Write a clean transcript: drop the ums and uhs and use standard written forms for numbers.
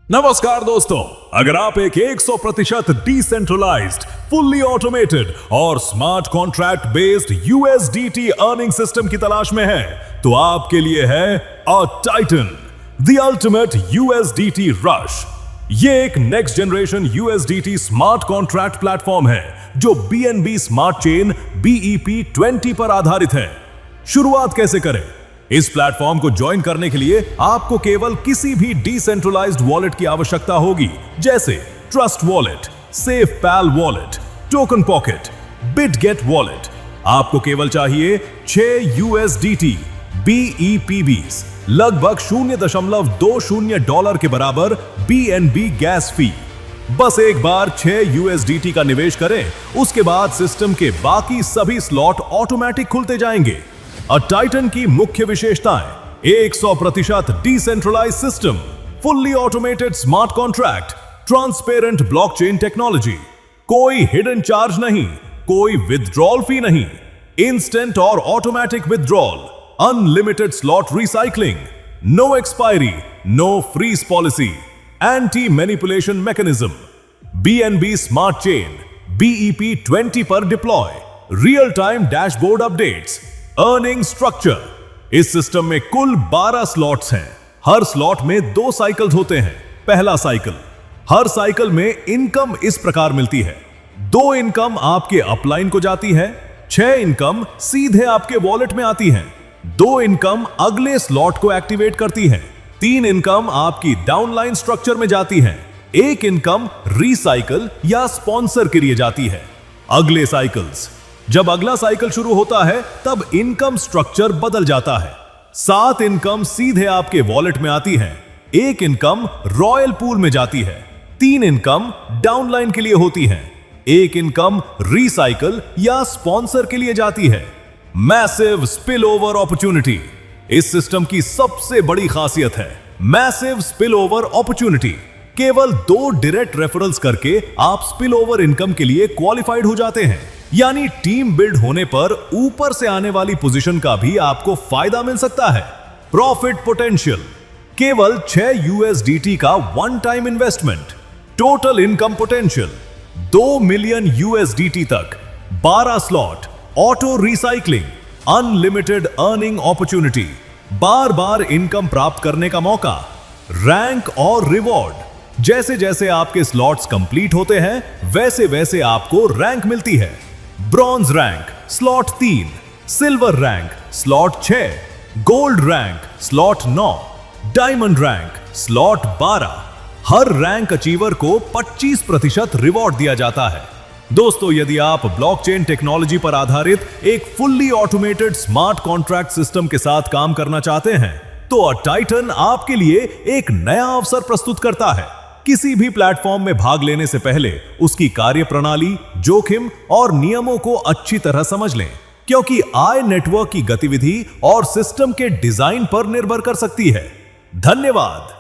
नमस्कार दोस्तों, अगर आप एक 100% डिसेंट्रलाइज्ड, फुल्ली ऑटोमेटेड और smart contract based USDT earning system की तलाश में हैं, तो आपके लिए है Titan, the ultimate USDT rush. ये एक next generation USDT smart contract platform है जो बीएनबी स्मार्ट चेन BEP 20 पर आधारित है। शुरुआत कैसे करें? इस प्लेटफॉर्म को ज्वाइन करने के लिए आपको केवल किसी भी डिसेंट्रलाइज्ड वॉलेट की आवश्यकता होगी, जैसे Trust Wallet, SafePal Wallet, Token Pocket, Bitget Wallet. आपको केवल चाहिए 6 USDT BEPBs, लगभग $0.20 के बराबर BNB गैस फी। बस एक बार 6 USDT का निवेश करें, उसके बाद सिस्टम के बाकी सभी स्लॉट ऑटोमेटिक खुलते जाएंगे। टाइटन की मुख्य विशेषताएं: 100% decentralised system, fully automated smart contract, transparent blockchain technology, कोई हिडन चार्ज नहीं, कोई विथड्रॉल फी नहीं, इंस्टेंट और automatic withdrawal, unlimited slot recycling, no expiry, no freeze policy, anti manipulation mechanism, BNB smart chain BEP 20 पर deploy, real time dashboard updates, earning structure. इस system में कुल 12 slots हैं। हर slot में 2 साइकिल्स होते हैं। पहला साइकिल, हर साइकिल में इनकम इस प्रकार मिलती है: 2 इनकम आपके अपलाइन को जाती है, 6 इनकम सीधे आपके वॉलेट में आती हैं, 2 इनकम अगले स्लॉट को एक्टिवेट करती हैं, 3 इनकम आपकी डाउनलाइन स्ट्रक्चर में जाती है, 1 इनकम रीसाइकल या स्पॉन्सर के लिए जाती है। अगले साइकिल्स, जब अगला साइकिल शुरू होता है तब इनकम स्ट्रक्चर बदल जाता है। 7 इनकम सीधे आपके वॉलेट में आती है, 1 इनकम रॉयल पूल में जाती है, 3 इनकम डाउनलाइन के लिए होती है, 1 इनकम रीसाइकल या स्पॉन्सर के लिए जाती है। मैसिव स्पिल ओवर अपॉर्चुनिटी इस सिस्टम की सबसे बड़ी खासियत है। मैसिव स्पिल ओवर अपॉर्चुनिटी, केवल 2 डायरेक्ट रेफरल्स करके आप स्पिल ओवर इनकम के लिए क्वालिफाइड हो जाते हैं। यानी टीम बिल्ड होने पर ऊपर से आने वाली पोजीशन का भी आपको फायदा मिल सकता है। प्रॉफिट पोटेंशियल, केवल 6 USDT का one time investment, total income potential 2 million USDT तक, 12 slot, auto recycling, unlimited earning opportunity, बार बार इनकम प्राप्त करने का मौका, रैंक और रिवॉर्ड। जैसे जैसे आपके स्लॉट्स कंप्लीट होते हैं वैसे वैसे आपको रैंक मिलती है। Bronze rank slot 3, silver rank slot 6, gold rank slot 9, diamond rank slot 12। हर रैंक अचीवर को 25% रिवॉर्ड दिया जाता है। दोस्तों, यदि आप ब्लॉकचेन टेक्नोलॉजी पर आधारित एक fully automated smart contract system के साथ काम करना चाहते हैं, तो टाइटन आपके लिए एक नया अवसर प्रस्तुत करता है। किसी भी प्लेटफॉर्म में भाग लेने से पहले उसकी कार्यप्रणाली, जोखिम और नियमों को अच्छी तरह समझ लें, क्योंकि आय नेटवर्क की गतिविधि और सिस्टम के डिजाइन पर निर्भर कर सकती है। धन्यवाद।